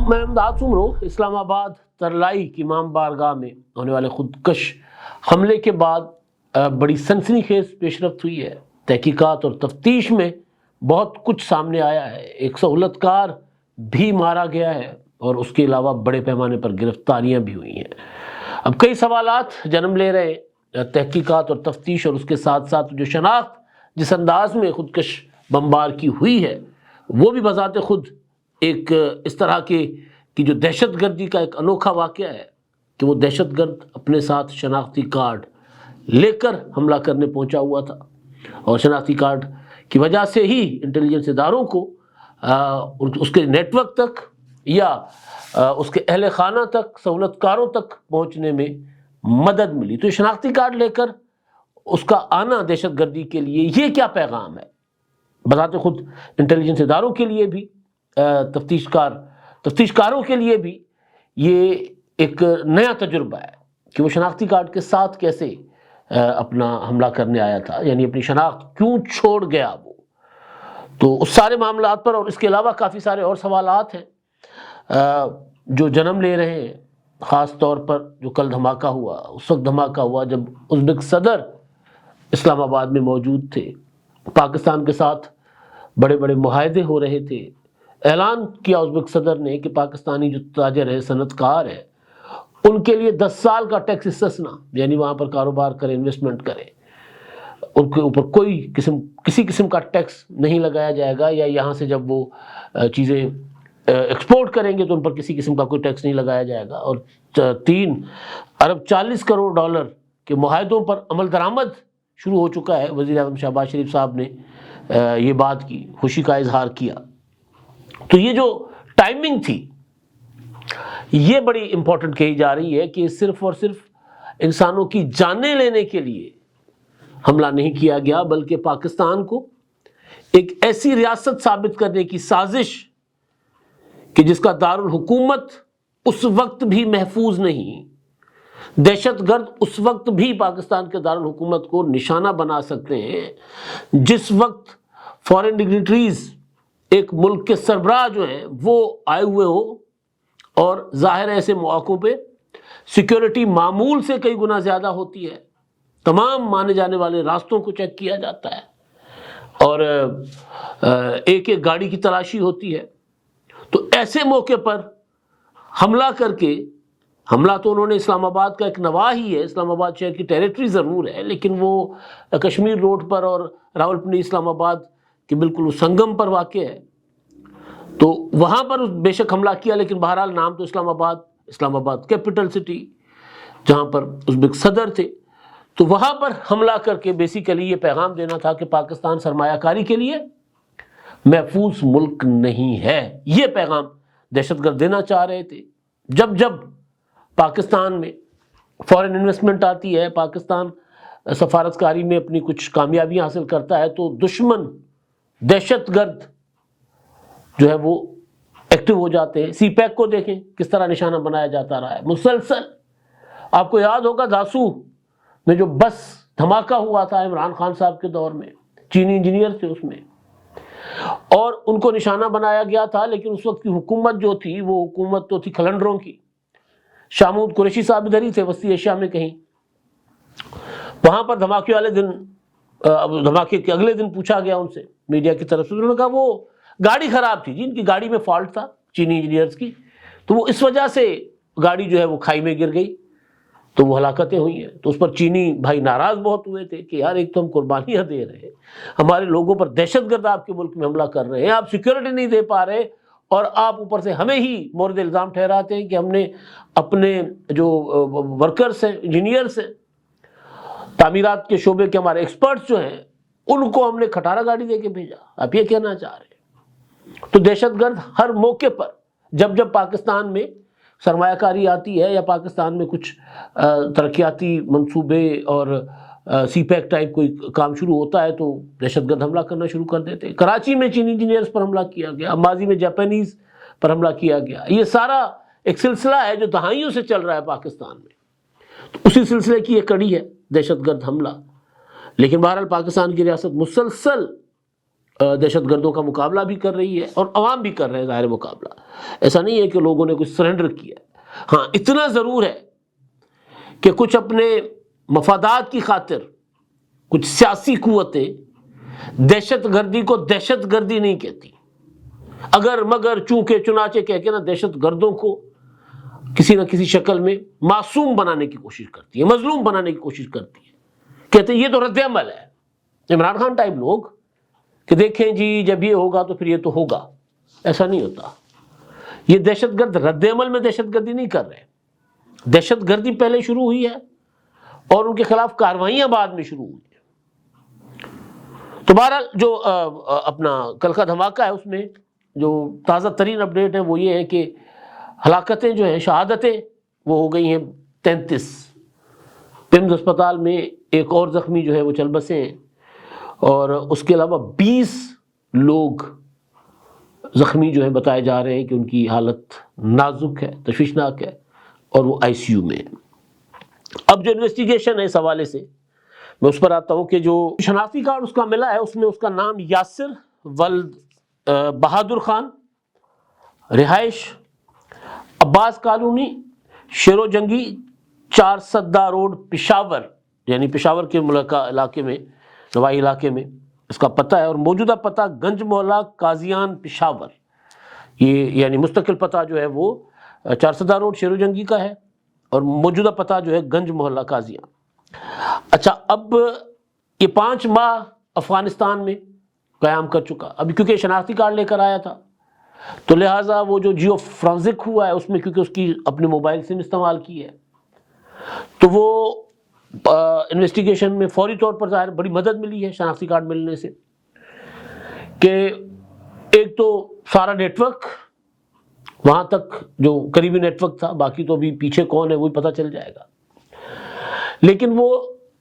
میں امداد سمرو اسلام آباد ترلائی کی امام بارگاہ میں ہونے والے خودکش حملے کے بعد بڑی سنسنی خیز پیش رفت ہوئی ہے۔ تحقیقات اور تفتیش میں بہت کچھ سامنے آیا ہے۔ ایک سہولت کار بھی مارا گیا ہے اور اس کے علاوہ بڑے پیمانے پر گرفتاریاں بھی ہوئی ہیں۔ اب کئی سوالات جنم لے رہے ہیں۔ تحقیقات اور تفتیش اور اس کے ساتھ ساتھ جو شناخت جس انداز میں خودکش بمبار کی ہوئی ہے وہ بھی بذات خود ایک اس طرح کی جو دہشت گردی کا ایک انوکھا واقعہ ہے کہ وہ دہشت گرد اپنے ساتھ شناختی کارڈ لے کر حملہ کرنے پہنچا ہوا تھا، اور شناختی کارڈ کی وجہ سے ہی انٹیلیجنس اداروں کو اس کے نیٹ ورک تک یا اس کے اہل خانہ تک، سہولت کاروں تک پہنچنے میں مدد ملی۔ تو یہ شناختی کارڈ لے کر اس کا آنا دہشت گردی کے لیے یہ کیا پیغام ہے؟ بذات خود انٹیلیجنس اداروں کے لیے بھی، تفتیش کاروں کے لیے بھی یہ ایک نیا تجربہ ہے کہ وہ شناختی کارڈ کے ساتھ کیسے اپنا حملہ کرنے آیا تھا، یعنی اپنی شناخت کیوں چھوڑ گیا وہ۔ تو اس سارے معاملات پر اور اس کے علاوہ کافی سارے اور سوالات ہیں جو جنم لے رہے ہیں، خاص طور پر جو کل دھماکہ ہوا، اس وقت دھماکہ ہوا جب ازبک صدر اسلام آباد میں موجود تھے، پاکستان کے ساتھ بڑے بڑے معاہدے ہو رہے تھے۔ اعلان کیا ازبک صدر نے کہ پاکستانی جو تاجر ہے، صنعت کار ہے، ان کے لیے 10 سال کا ٹیکس استثنا، یعنی وہاں پر کاروبار کریں، انویسٹمنٹ کریں، ان کے اوپر کسی قسم کا ٹیکس نہیں لگایا جائے گا، یا یہاں سے جب وہ چیزیں ایکسپورٹ کریں گے تو ان پر کسی قسم کا کوئی ٹیکس نہیں لگایا جائے گا۔ اور 3 ارب 40 کروڑ ڈالر کے معاہدوں پر عمل درآمد شروع ہو چکا ہے۔ وزیر اعظم شہباز شریف صاحب نے یہ بات کی، خوشی کا اظہار کیا۔ تو یہ جو ٹائمنگ تھی یہ بڑی امپورٹنٹ کہی جا رہی ہے کہ صرف اور صرف انسانوں کی جانیں لینے کے لیے حملہ نہیں کیا گیا، بلکہ پاکستان کو ایک ایسی ریاست ثابت کرنے کی سازش کہ جس کا دارالحکومت اس وقت بھی محفوظ نہیں، دہشت گرد اس وقت بھی پاکستان کے دارالحکومت کو نشانہ بنا سکتے ہیں جس وقت فارن ڈگنیٹریز، ایک ملک کے سربراہ جو ہیں وہ آئے ہوئے ہو، اور ظاہر ہے ایسے مواقعوں پہ سیکیورٹی معمول سے کئی گنا زیادہ ہوتی ہے، تمام مانے جانے والے راستوں کو چیک کیا جاتا ہے، اور ایک ایک گاڑی کی تلاشی ہوتی ہے۔ تو ایسے موقع پر حملہ کر کے، حملہ تو انہوں نے اسلام آباد کا ایک نواح ہی ہے، اسلام آباد شہر کی ٹیریٹری ضرور ہے، لیکن وہ کشمیر روڈ پر اور راولپنڈی اسلام آباد کہ بالکل اس سنگم پر واقع ہے، تو وہاں پر بے شک حملہ کیا، لیکن بہرحال نام تو اسلام آباد کیپٹل سٹی جہاں پر ازبک صدر تھے، تو وہاں پر حملہ کر کے بیسیکلی یہ پیغام دینا تھا کہ پاکستان سرمایہ کاری کے لیے محفوظ ملک نہیں ہے۔ یہ پیغام دہشت گرد دینا چاہ رہے تھے۔ جب جب پاکستان میں فارن انویسٹمنٹ آتی ہے، پاکستان سفارتکاری میں اپنی کچھ کامیابیاں حاصل کرتا ہے، تو دشمن دہشت گرد جو ہے وہ ایکٹیو ہو جاتے ہیں۔ سی پیک کو دیکھیں کس طرح نشانہ بنایا جاتا رہا ہے مسلسل۔ آپ کو یاد ہوگا داسو میں جو بس دھماکہ ہوا تھا عمران خان صاحب کے دور میں، چینی انجینئر تھے اس میں، اور ان کو نشانہ بنایا گیا تھا، لیکن اس وقت کی حکومت جو تھی وہ حکومت تو تھی کھلنڈروں کی۔ شامود قریشی صاحب ادھر ہی تھے وسطی ایشیا میں کہیں، وہاں پر دھماکے والے دن، دھماکے کے اگلے دن پوچھا گیا ان سے میڈیا کی طرف سے، انہوں نے کہا وہ گاڑی خراب تھی، جن کی گاڑی میں فالٹ تھا چینی انجینئرز کی، تو وہ اس وجہ سے گاڑی جو ہے وہ کھائی میں گر گئی، تو وہ ہلاکتیں ہوئی ہیں۔ تو اس پر چینی بھائی ناراض بہت ہوئے تھے کہ یار ایک تو ہم قربانیاں دے رہے ہیں، ہمارے لوگوں پر دہشت گرد آپ کے ملک میں حملہ کر رہے ہیں، آپ سیکیورٹی نہیں دے پا رہے، اور آپ اوپر سے ہمیں ہی مورد الزام ٹھہراتے ہیں کہ ہم نے اپنے جو ورکرز ہیں، انجینئرز ہیں، تعمیرات کے شعبے کے ہمارے ایکسپرٹس جو ہیں، ان کو ہم نے کھٹارا گاڑی دے کے بھیجا۔ آپ یہ کہنا چاہ رہے ہیں؟ تو دہشت گرد ہر موقع پر جب جب پاکستان میں سرمایہ کاری آتی ہے یا پاکستان میں کچھ ترقیاتی منصوبے اور سی پیک ٹائپ کوئی کام شروع ہوتا ہے، تو دہشت گرد حملہ کرنا شروع کر دیتے ہیں۔ کراچی میں چینی انجینئرز پر حملہ کیا گیا، ماضی میں جاپانیز پر حملہ کیا گیا۔ یہ سارا ایک سلسلہ ہے جو دہائیوں سے چل رہا ہے پاکستان میں، تو اسی سلسلے کی ایک کڑی ہے دہشت گرد حملہ۔ لیکن بہرحال پاکستان کی ریاست مسلسل دہشت گردوں کا مقابلہ بھی کر رہی ہے اور عوام بھی کر رہے ہیں ظاہر مقابلہ. ایسا نہیں ہے کہ لوگوں نے کچھ سرنڈر کیا ہے. ہاں اتنا ضرور ہے کہ کچھ اپنے مفادات کی خاطر کچھ سیاسی قوتیں دہشت گردی کو دہشت گردی نہیں کہتی، اگر مگر چونکہ چنانچہ کہہ کے نا دہشت گردوں کو کسی نہ کسی شکل میں معصوم بنانے کی کوشش کرتی ہے، مظلوم بنانے کی کوشش کرتی ہے. کہتے ہیں یہ تو رد عمل ہے، عمران خان ٹائپ لوگ کہ دیکھیں جی جب یہ ہوگا تو پھر یہ تو ہوگا. ایسا نہیں ہوتا. یہ دہشت گرد رد عمل میں دہشت گردی نہیں کر رہے. دہشت گردی پہلے شروع ہوئی ہے اور ان کے خلاف کارروائیاں بعد میں شروع ہوئی ہیں. تو بہرحال جو اپنا کل کا دھماکہ ہے اس میں جو تازہ ترین اپڈیٹ ہے وہ یہ ہے کہ ہلاکتیں جو ہیں شہادتیں وہ ہو گئی ہیں 33. پمز اسپتال میں ایک اور زخمی جو ہے وہ چل بسے ہیں اور اس کے علاوہ 20 لوگ زخمی جو ہیں بتائے جا رہے ہیں کہ ان کی حالت نازک ہے، تشویشناک ہے اور وہ آئی سی یو میں. اب جو انویسٹیگیشن ہے اس حوالے سے میں اس پر آتا ہوں کہ جو شناختی کارڈ اس کا ملا ہے اس میں اس کا نام یاسر ولد بہادر خان، رہائش عباس کالونی، شیر و جنگی، 4 سدہ روڈ، پشاور، یعنی پشاور کے علاقے میں نوائی علاقے میں اس کا پتہ ہے. اور موجودہ پتہ گنج محلہ قاضیان پشاور، یہ یعنی مستقل پتہ جو ہے وہ 4 سدہ روڈ شیر و جنگی کا ہے اور موجودہ پتہ جو ہے گنج محلہ قاضیان. اچھا اب یہ 5 ماہ افغانستان میں قیام کر چکا. ابھی کیونکہ شناختی کارڈ لے کر آیا تھا تو لہٰذا وہ جو جیو فرانزک ہوا ہے اس میں کیونکہ اس کی اپنے موبائل سم استعمال کی ہے تو وہ انویسٹیگیشن میں فوری طور پر ظاہر بڑی مدد ملی ہے شناختی کارڈ ملنے سے کہ ایک تو سارا نیٹ ورک وہاں تک جو قریبی نیٹ ورک تھا، باقی تو ابھی پیچھے کون ہے وہی پتہ چل جائے گا. لیکن وہ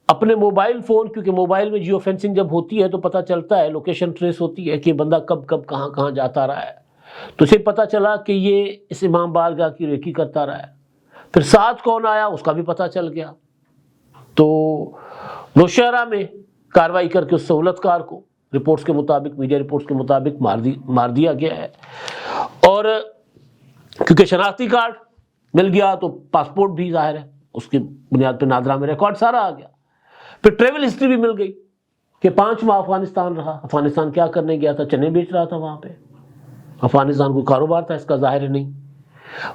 اپنے موبائل فون، کیونکہ موبائل میں جیو فینسنگ جب ہوتی ہے تو پتہ چلتا ہے، لوکیشن ٹریس ہوتی ہے کہ بندہ کب کب کہاں کہاں جاتا رہا ہے. تو اسے پتہ چلا کہ یہ اس امام بارگاہ کی ریکی کرتا رہا ہے. پھر ساتھ کون آیا اس کا بھی پتہ چل گیا. تو نوشہرہ میں کارروائی کر کے اس سہولت کار کو رپورٹس کے مطابق، میڈیا رپورٹس کے مطابق مار دیا گیا ہے. اور کیونکہ شناختی کارڈ مل گیا تو پاسپورٹ بھی ظاہر ہے اس کی بنیاد پہ نادرا میں ریکارڈ سارا آ گیا. پھر ٹریول ہسٹری بھی مل گئی کہ 5 ماہ افغانستان رہا. افغانستان کیا کرنے گیا تھا؟ چنے بیچ رہا تھا وہاں پہ. افغانستان کو کاروبار تھا اس کا ظاہر نہیں.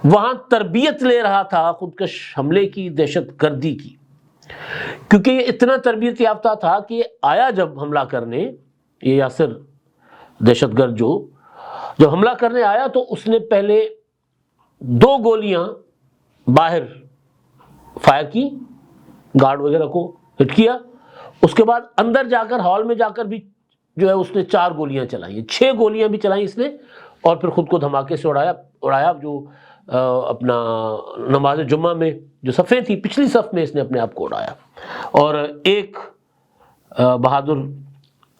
وہاں تربیت لے رہا تھا خودکش حملے کی، دہشت گردی کی، کیونکہ یہ اتنا تربیت یافتہ تھا کہ آیا جب حملہ کرنے، یہ یاسر دہشت گرد جب حملہ کرنے آیا تو اس نے پہلے 2 گولیاں باہر فائر کی، گارڈ وغیرہ کو ہٹ کیا. اس کے بعد اندر جا کر ہال میں جا کر بھی جو ہے اس نے 4 گولیاں چلائیں، 6 گولیاں بھی چلائیں اس نے اور پھر خود کو دھماکے سے اڑایا. جو اپنا نماز جمعہ میں جو صفیں تھی پچھلی صف میں اس نے اپنے آپ کو اڑایا اور ایک بہادر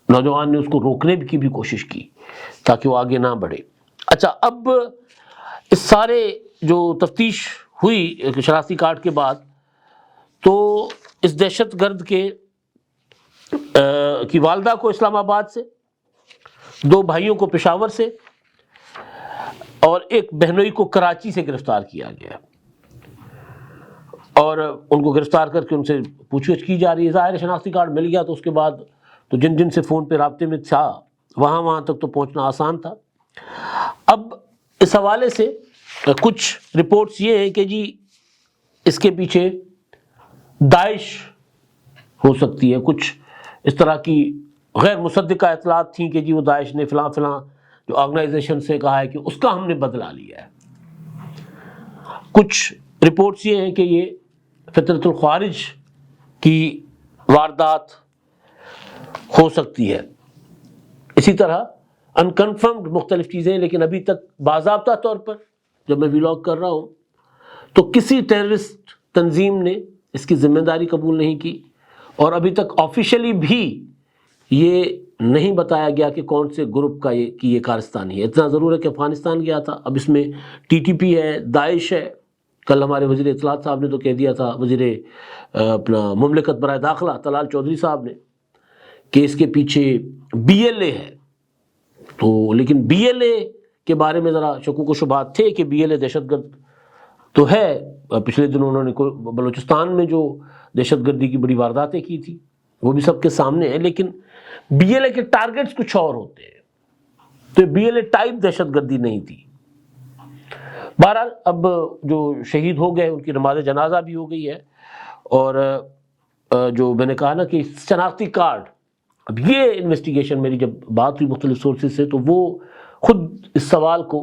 نوجوان نے اس کو روکنے کی بھی کوشش کی تاکہ وہ آگے نہ بڑھے. اچھا اب اس سارے جو تفتیش ہوئی شناختی کارڈ کے بعد تو اس دہشت گرد کی والدہ کو اسلام آباد سے، 2 بھائیوں کو پشاور سے اور ایک بہنوئی کو کراچی سے گرفتار کیا گیا اور ان کو گرفتار کر کے ان سے پوچھ گچھ کی جا رہی ہے. ظاہر شناختی کارڈ مل گیا تو اس کے بعد تو جن سے فون پہ رابطے میں تھا وہاں تک تو پہنچنا آسان تھا. اب اس حوالے سے کچھ رپورٹس یہ ہیں کہ جی اس کے پیچھے داعش ہو سکتی ہے. کچھ اس طرح کی غیر مصدقہ اطلاعات تھیں کہ جی وہ داعش نے فلاں جو آرگنائزیشن سے کہا ہے کہ اس کا ہم نے بدلہ لیا ہے. کچھ رپورٹس یہ ہیں کہ یہ فطرت الخوارج کی واردات ہو سکتی ہے. اسی طرح انکنفرمڈ مختلف چیزیں، لیکن ابھی تک باضابطہ طور پر جب میں ویلاگ کر رہا ہوں تو کسی ٹیررسٹ تنظیم نے اس کی ذمہ داری قبول نہیں کی اور ابھی تک آفیشلی بھی یہ نہیں بتایا گیا کہ کون سے گروپ کا یہ کارستانی ہے. اتنا ضرور ہے کہ افغانستان گیا تھا، اب اس میں ٹی ٹی پی ہے، داعش ہے. کل ہمارے وزیر اطلاعات صاحب نے تو کہہ دیا تھا، وزیر اپنا مملکت برائے داخلہ طلال چودھری صاحب نے، کہ اس کے پیچھے BLA ہے، تو لیکن بی ایل اے کے بارے میں ذرا شکوک و شبہات تھے کہ بی ایل اے دہشت گرد تو ہے. پچھلے دنوں انہوں نے بلوچستان میں جو دہشت گردی کی بڑی وارداتیں کی تھی وہ بھی سب کے سامنے ہیں، لیکن بی ایل اے کے ٹارگٹس کچھ اور ہوتے ہیں. تو بی ایل اے ٹائپ دہشت گردی نہیں تھی. بہرحال اب جو شہید ہو گئے ان کی نماز جنازہ بھی ہو گئی ہے، اور جو میں نے کہا نا کہ شناختی کارڈ، اب یہ انویسٹیگیشن میری جب بات ہوئی مختلف سورسز سے تو وہ خود اس سوال کو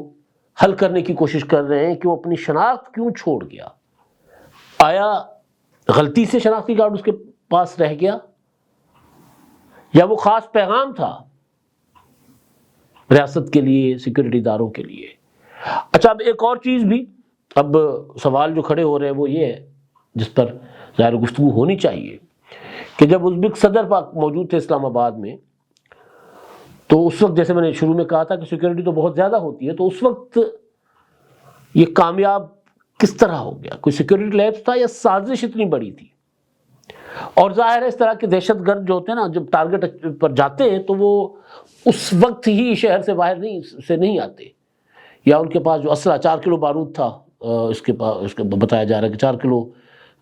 حل کرنے کی کوشش کر رہے ہیں کہ وہ اپنی شناخت کیوں چھوڑ گیا. آیا غلطی سے شناختی کارڈ اس کے پاس رہ گیا، یا وہ خاص پیغام تھا ریاست کے لیے، سیکورٹی اداروں کے لیے. اچھا اب ایک اور چیز بھی، اب سوال جو کھڑے ہو رہے ہیں وہ یہ ہے جس پر ظاہر گفتگو ہونی چاہیے کہ جب ازبک صدر پاک موجود تھے اسلام آباد میں تو اس وقت جیسے میں نے شروع میں کہا تھا کہ سیکورٹی تو بہت زیادہ ہوتی ہے، تو اس وقت یہ کامیاب کس طرح ہو گیا؟ کوئی سیکورٹی لیبس تھا یا سازش اتنی بڑی تھی؟ اور ظاہر ہے اس طرح کے دہشت گرد جو ہوتے ہیں نا، جب ٹارگٹ پر جاتے ہیں تو وہ اس وقت ہی شہر سے باہر نہیں آتے، یا ان کے پاس جو اسلحہ 4 کلو بارود تھا، اس کے بتایا جا رہا ہے کہ 4 کلو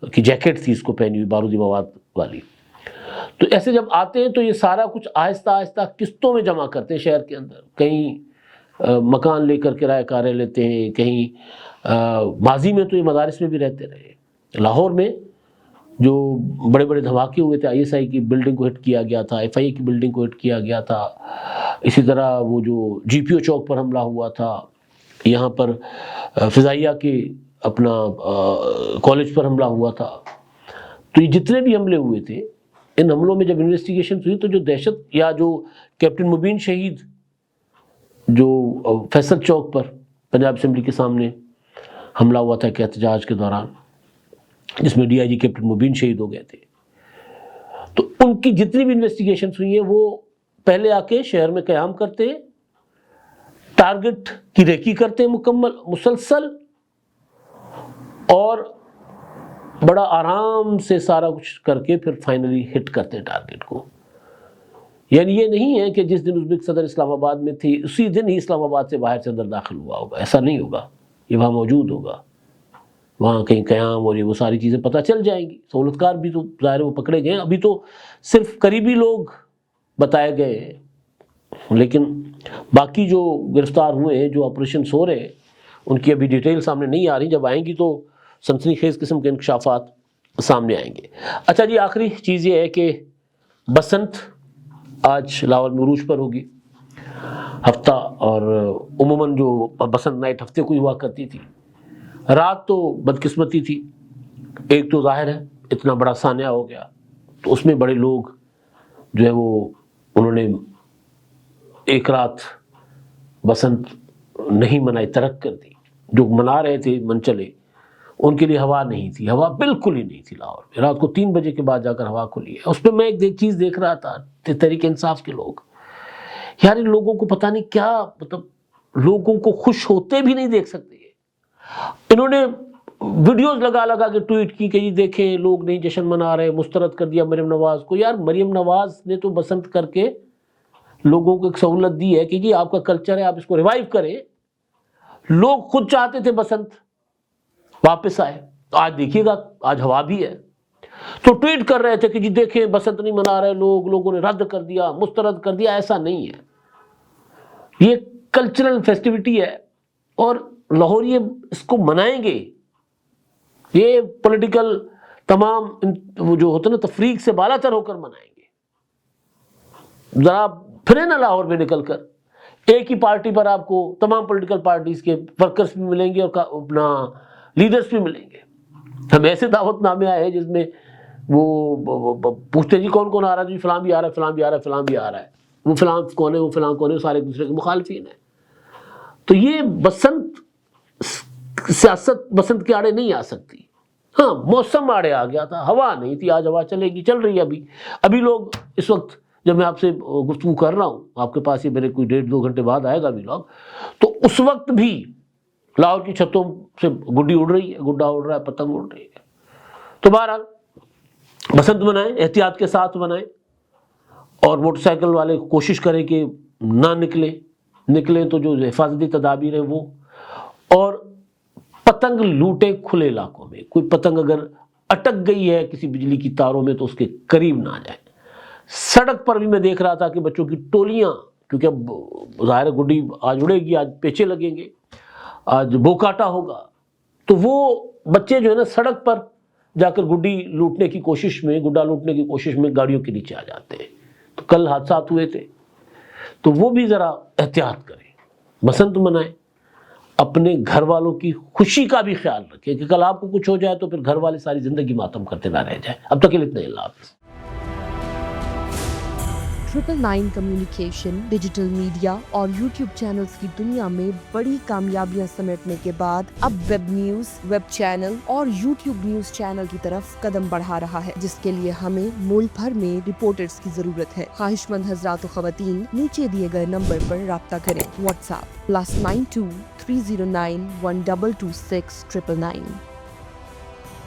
کی جیکٹ تھی اس کو پہنی ہوئی بارودی مواد والی. تو ایسے جب آتے ہیں تو یہ سارا کچھ آہستہ آہستہ قسطوں میں جمع کرتے ہیں شہر کے اندر. کہیں مکان لے کر کرایہ کاریں لیتے ہیں، کہیں ماضی میں تو یہ مدارس میں بھی رہتے رہے. لاہور میں جو بڑے بڑے دھماکے ہوئے تھے، آئی ایس آئی کی بلڈنگ کو ہٹ کیا گیا تھا، ایف آئی اے کی بلڈنگ کو ہٹ کیا گیا تھا. اسی طرح وہ جو جی پی او چوک پر حملہ ہوا تھا، یہاں پر فضائیہ کے اپنا کالج پر حملہ ہوا تھا. تو یہ جتنے بھی حملے ہوئے تھے، ان حملوں میں جب انویسٹیگیشن ہوئی تو جو دہشت، یا جو کیپٹن مبین شہید جو فیصل چوک پر پنجاب اسمبلی کے سامنے حملہ ہوا تھا ایک احتجاج کے دوران، جس میں ڈی آئی جی کیپٹن مبین شہید ہو گئے تھے، تو ان کی جتنی بھی انویسٹیگیشنز ہوئی ہیں وہ پہلے آ کے شہر میں قیام کرتے ہیں، ٹارگٹ کی ریکی کرتے ہیں مسلسل، اور بڑا آرام سے سارا کچھ کر کے پھر فائنلی ہٹ کرتے ہیں ٹارگٹ کو. یعنی یہ نہیں ہے کہ جس دن ازبک صدر اسلام آباد میں تھی اسی دن ہی اسلام آباد سے باہر سے اندر داخل ہوا ہوگا، ایسا نہیں ہوگا. یہ وہاں موجود ہوگا، وہاں کہیں قیام اور یہ وہ ساری چیزیں پتہ چل جائیں گی. سہولت کار بھی تو ظاہر وہ پکڑے گئے، ابھی تو صرف قریبی لوگ بتائے گئے ہیں، لیکن باقی جو گرفتار ہوئے ہیں، جو آپریشنز ہو رہے ہیں، ان کی ابھی ڈیٹیل سامنے نہیں آ رہی. جب آئیں گی تو سنسنی خیز قسم کے انکشافات سامنے آئیں گے. اچھا جی، آخری چیز یہ ہے کہ بسنت آج لاہور میں عروج پر ہوگی ہفتہ، اور عموماً جو بسنت نائٹ ہفتے کو ہی ہوا کرتی تھی. رات تو بدقسمتی تھی، ایک تو ظاہر ہے اتنا بڑا سانحہ ہو گیا، تو اس میں بڑے لوگ جو ہے وہ انہوں نے ایک رات بسنت نہیں منائی، ترک کر دی. جو منا رہے تھے منچلے، ان کے لیے ہوا نہیں تھی، ہوا بالکل ہی نہیں تھی لاہور میں. رات کو 3 بجے کے بعد جا کر ہوا کھلی ہے. اس پہ میں ایک چیز دیکھ رہا تھا، تحریک انصاف کے لوگ، یار ان لوگوں کو پتہ نہیں کیا، مطلب لوگوں کو خوش ہوتے بھی نہیں دیکھ سکتے. انہوں نے ویڈیوز لگا کے ٹویٹ کی کہ یہ دیکھیں لوگ نہیں جشن منا رہے، مسترد کر دیا مریم نواز کو. یار مریم نواز نے تو بسنت کر کے لوگوں کو ایک سہولت دی ہے کہ جی آپ کا کلچر ہے، آپ اس کو ریوائیو کریں. لوگ خود چاہتے تھے بسنت واپس آئے. تو آج دیکھیے گا، آج ہوا بھی ہے، تو ٹویٹ کر رہے تھے کہ جی دیکھیں بسنت نہیں منا رہے لوگوں نے رد کر دیا، مسترد کر دیا. ایسا نہیں ہے، یہ کلچرل فیسٹیوٹی ہے، اور لاہوری اس کو منائیں گے. یہ پولیٹیکل تمام وہ جو ہوتا ہے نا تفریق سے بالا تر ہو کر منائیں گے. ذرا پھرے نا لاہور میں نکل کر، ایک ہی پارٹی پر آپ کو تمام پولیٹیکل پارٹیز کے ورکرز بھی ملیں گے اور اپنا لیڈرز بھی ملیں گے. ہم ایسے دعوت نامے آئے ہیں جس میں وہ پوچھتے جی کون کون آ رہا ہے، جی فلاں بھی آ رہا ہے، فلاں بھی آ رہا ہے، فلاں بھی آ رہا ہے، وہ فلاں کون ہے، وہ فلاں کون ہے، سارے ایک دوسرے کے مخالفین ہیں. تو یہ بسنت سیاست بسنت کے آڑے نہیں آ سکتی. ہاں موسم آڑے آ گیا تھا، ہوا نہیں تھی. آج ہوا چلے گی، چل رہی ہے ابھی لوگ اس وقت جب میں آپ سے گفتگو کر رہا ہوں، آپ کے پاس یہ میرے کوئی 1.5-2 گھنٹے بعد آئے گا بھی لوگ، تو اس وقت بھی لاہور کی چھتوں سے گڈی اڑ رہی ہے، گڈا اڑ رہا ہے، پتنگ اڑ رہی ہے. تو بہرحال بسنت منائیں، احتیاط کے ساتھ منائیں، اور موٹر سائیکل والے کوشش کریں کہ نہ نکلیں. نکلیں تو جو حفاظتی تدابیر ہیں وہ، اور پتنگ لوٹیں کھلے علاقوں میں. کوئی پتنگ اگر اٹک گئی ہے کسی بجلی کی تاروں میں تو اس کے قریب نہ جائیں. سڑک پر بھی میں دیکھ رہا تھا کہ بچوں کی ٹولیاں، کیونکہ اب ظاہر گڈی آج اڑے گی، آج پیچے لگیں گے، آج بوکاٹا ہوگا، تو وہ بچے جو ہے نا سڑک پر جا کر گڈی لوٹنے کی کوشش میں، گڈا لوٹنے کی کوشش میں گاڑیوں کے نیچے آ جاتے ہیں. تو کل حادثات ہوئے تھے، تو وہ بھی ذرا احتیاط کریں. بسنت منائیں، اپنے گھر والوں کی خوشی کا بھی خیال رکھیں کہ کل آپ کو کچھ ہو جائے تو پھر گھر والے ساری زندگی ماتم کرتے نہ رہ جائیں. اب تک کے لیے اتنا ہی. اللہ حافظ. 999 کمیونیکیشن، ڈیجیٹل میڈیا اور یوٹیوب چینلز کی دنیا میں بڑی کامیابیاں سمیٹنے کے بعد اب ویب نیوز، ویب چینل اور یوٹیوب نیوز چینل کی طرف قدم بڑھا رہا ہے، جس کے لیے ہمیں ملک بھر میں رپورٹرز کی ضرورت ہے. خواہش مند حضرات و خواتین نیچے دیے گئے نمبر پر رابطہ کریں. What's app +92 309 1226 999.